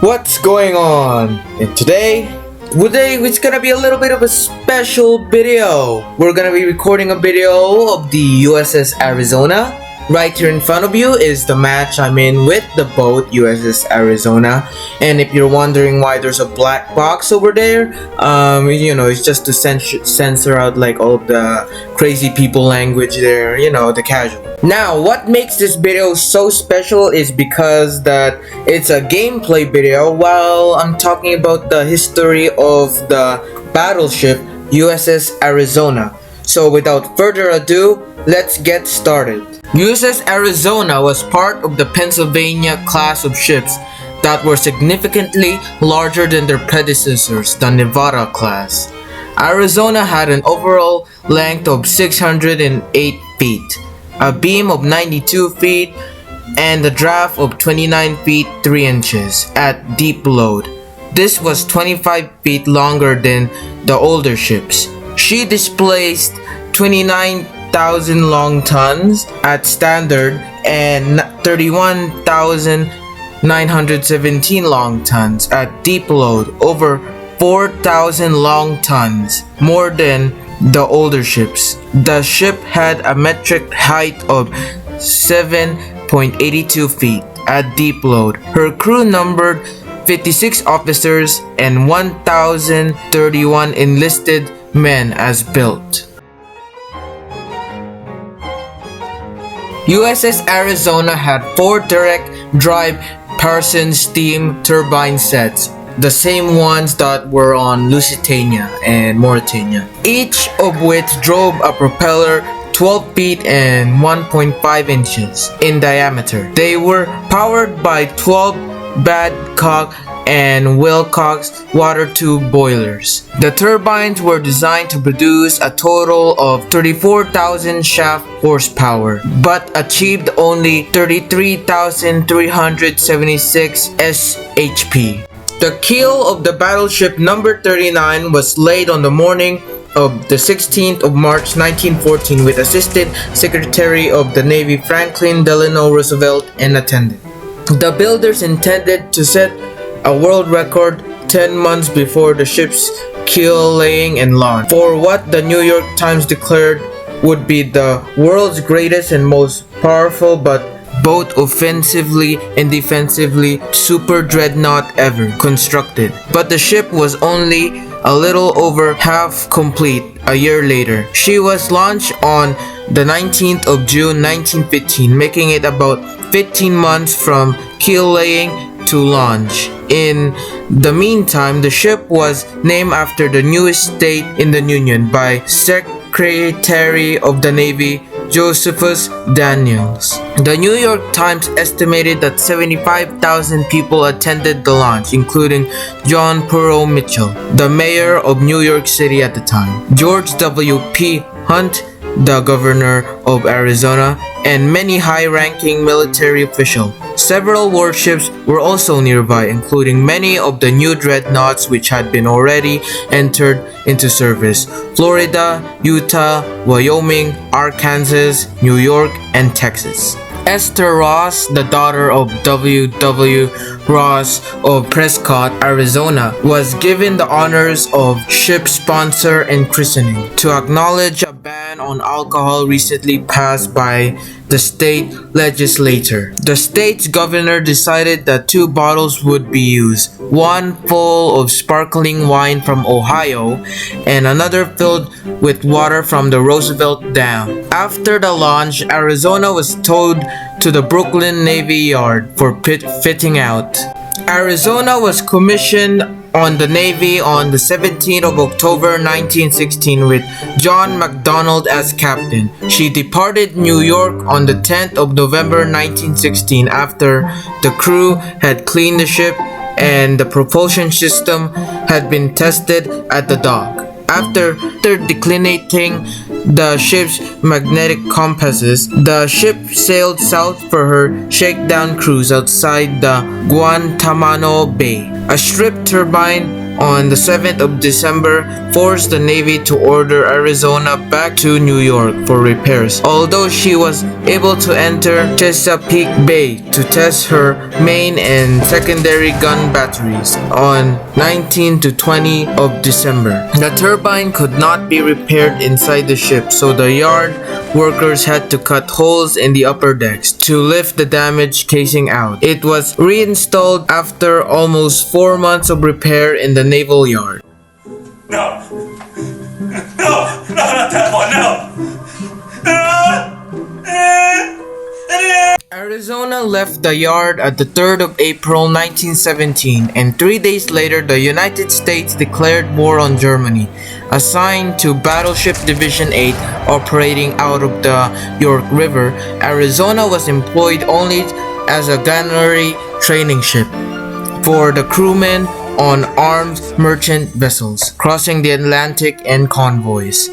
What's going on? And today it's gonna be a little bit of a special video. We're gonna be recording a video of the USS Arizona. Right here in front of you is the match I'm in with the boat USS Arizona. And if you're wondering why there's a black box over there, it's just to censor out like all of the crazy people language there, the casual. Now, what makes this video so special is because that it's a gameplay video while I'm talking about the history of the battleship USS Arizona. So without further ado, let's get started. USS Arizona was part of the Pennsylvania class of ships that were significantly larger than their predecessors, the Nevada class. Arizona had an overall length of 608 feet, a beam of 92 feet, and a draft of 29 feet 3 inches at deep load. This was 25 feet longer than the older ships. She displaced 29,000 long tons at standard and 31,917 long tons at deep load, over 4,000 long tons more than the older ships. The ship had a metric height of 7.82 feet at deep load. Her crew numbered 56 officers and 1,031 enlisted men as built. USS Arizona had 4 direct drive Parsons steam turbine sets, the same ones that were on Lusitania and Mauretania, each of which drove a propeller 12 feet and 1.5 inches in diameter. They were powered by 12 Babcock and Wilcox water tube boilers. The turbines were designed to produce a total of 34,000 shaft horsepower, but achieved only 33,376 shp. The keel of the battleship number 39 was laid on the morning of the 16th of March 1914 with Assistant Secretary of the Navy Franklin Delano Roosevelt and attendant. The builders intended to set a world record 10 months before the ship's keel laying and launch for what the New York Times declared would be the world's greatest and most powerful but both offensively and defensively super dreadnought ever constructed. But the ship was only a little over half complete a year later. She was launched on the 19th of June 1915, making it about 15 months from keel laying to launch. In the meantime, the ship was named after the newest state in the Union by Secretary of the Navy Josephus Daniels. The New York Times estimated that 75,000 people attended the launch, including John Perot Mitchell, the mayor of New York City at the time, George W. P. Hunt, the governor of Arizona, and many high-ranking military officials. Several warships were also nearby, including many of the new dreadnoughts which had been already entered into service: Florida, Utah, Wyoming, Arkansas, New York, and Texas. Esther Ross, the daughter of W. Ross of Prescott, Arizona, was given the honors of ship sponsor and christening to acknowledge a ban on alcohol recently passed by the state legislature. The state's governor decided that 2 bottles would be used, one full of sparkling wine from Ohio and another filled with water from the Roosevelt Dam. After the launch, Arizona was towed to the Brooklyn Navy Yard for fitting out. Arizona was commissioned on the Navy on the 17th of October 1916 with John McDonald as captain. She departed New York on the 10th of November 1916 after the crew had cleaned the ship and the propulsion system had been tested at the dock. After declinating the ship's magnetic compasses, the ship sailed south for her shakedown cruise outside the Guantanamo Bay. A strip turbine on the 7th of December forced the Navy to order Arizona back to New York for repairs, although she was able to enter Chesapeake Bay to test her main and secondary gun batteries on 19 to 20 of December. The turbine could not be repaired inside the ship, so the yard workers had to cut holes in the upper decks to lift the damaged casing out. It was reinstalled after almost 4 months of repair in the naval yard. No! No! No, not that one! No! Arizona left the yard at the 3rd of April 1917, and 3 days later the United States declared war on Germany. Assigned to Battleship Division 8 operating out of the York River, Arizona was employed only as a gunnery training ship for the crewmen on armed merchant vessels crossing the Atlantic and convoys.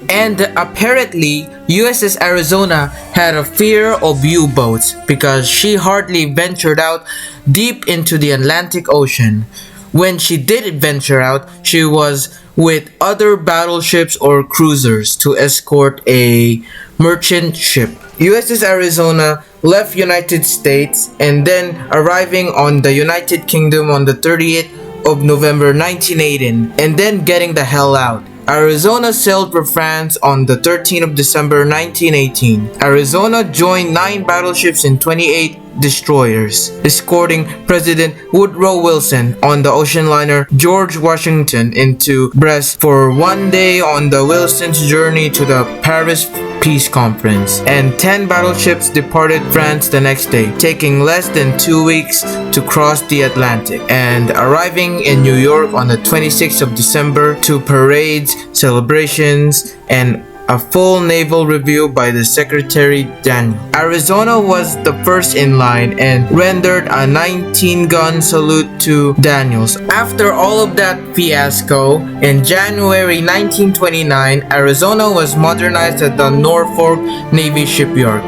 And apparently, USS Arizona had a fear of U-boats because she hardly ventured out deep into the Atlantic Ocean. When she did venture out, she was with other battleships or cruisers to escort a merchant ship. USS Arizona left United States and then arriving on the United Kingdom on the 30th of November 1918 and then getting the hell out. Arizona sailed for France on the 13th of December 1918. Arizona joined 9 battleships and 28 destroyers, escorting President Woodrow Wilson on the ocean liner George Washington into Brest for 1 day on the Wilson's journey to the Paris Peace Conference, and 10 battleships departed France the next day, taking less than 2 weeks to cross the Atlantic and arriving in New York on the 26th of December to parades, celebrations, and a full naval review by the Secretary Daniel. Arizona was the first in line and rendered a 19-gun salute to Daniels. After all of that fiasco, in January 1929, Arizona was modernized at the Norfolk Navy Shipyard.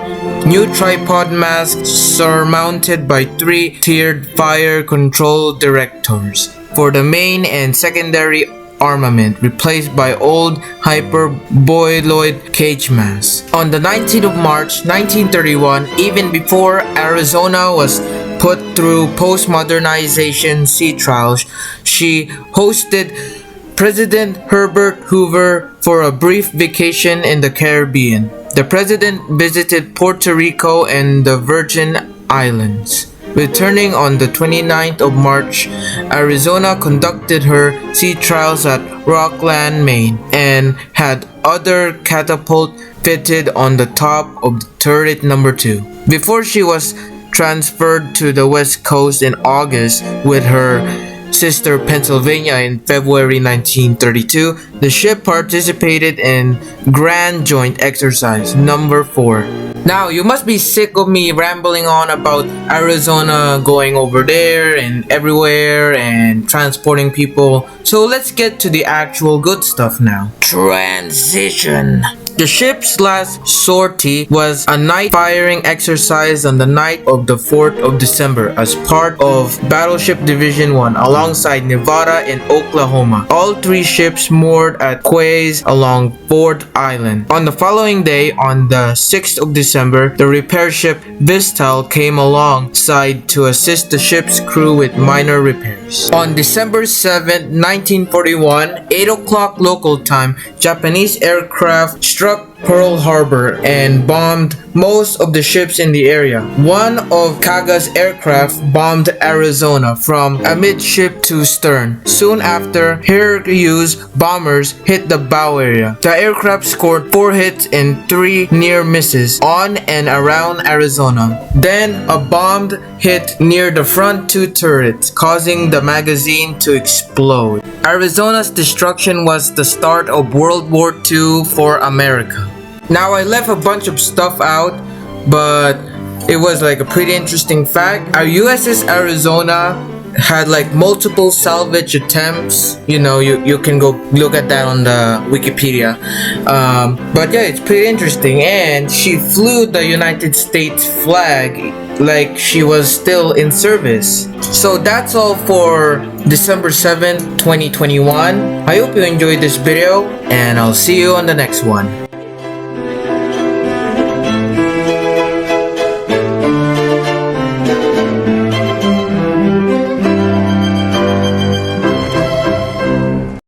New tripod masts surmounted by 3-tiered fire control directors for the main and secondary armament, replaced by old hyperboloid cage masts. On the 19th of March 1931, even before Arizona was put through post-modernization sea trials, she hosted President Herbert Hoover for a brief vacation in the Caribbean. The president visited Puerto Rico and the Virgin Islands. Returning on the 29th of March, Arizona conducted her sea trials at Rockland, Maine, and had other catapult fitted on the top of the turret number 2. Before she was transferred to the West Coast in August with her sister Pennsylvania in February 1932, the ship participated in Grand Joint Exercise number 4. Now, you must be sick of me rambling on about Arizona going over there and everywhere and transporting people. So let's get to the actual good stuff now. Transition. The ship's last sortie was a night firing exercise on the night of the 4th of December as part of Battleship Division 1 alongside Nevada and Oklahoma. All 3 ships moored at quays along Ford Island. On the following day, on the 6th of December, the repair ship Vistal came alongside to assist the ship's crew with minor repairs. On December 7, 1941, 8 o'clock local time, Japanese aircraft struck Pearl Harbor and bombed most of the ships in the area. One of Kaga's aircraft bombed Arizona from amidship to stern. Soon after, Hercules bombers hit the bow area. The aircraft scored 4 hits and 3 near misses on and around Arizona. Then a bomb hit near the front 2 turrets, causing the magazine to explode. Arizona's destruction was the start of World War II for America. Now, I left a bunch of stuff out, but it was like a pretty interesting fact. Our USS Arizona had like multiple salvage attempts. You can go look at that on the Wikipedia. But yeah, it's pretty interesting. And she flew the United States flag like she was still in service. So that's all for December 7th, 2021. I hope you enjoyed this video, and I'll see you on the next one.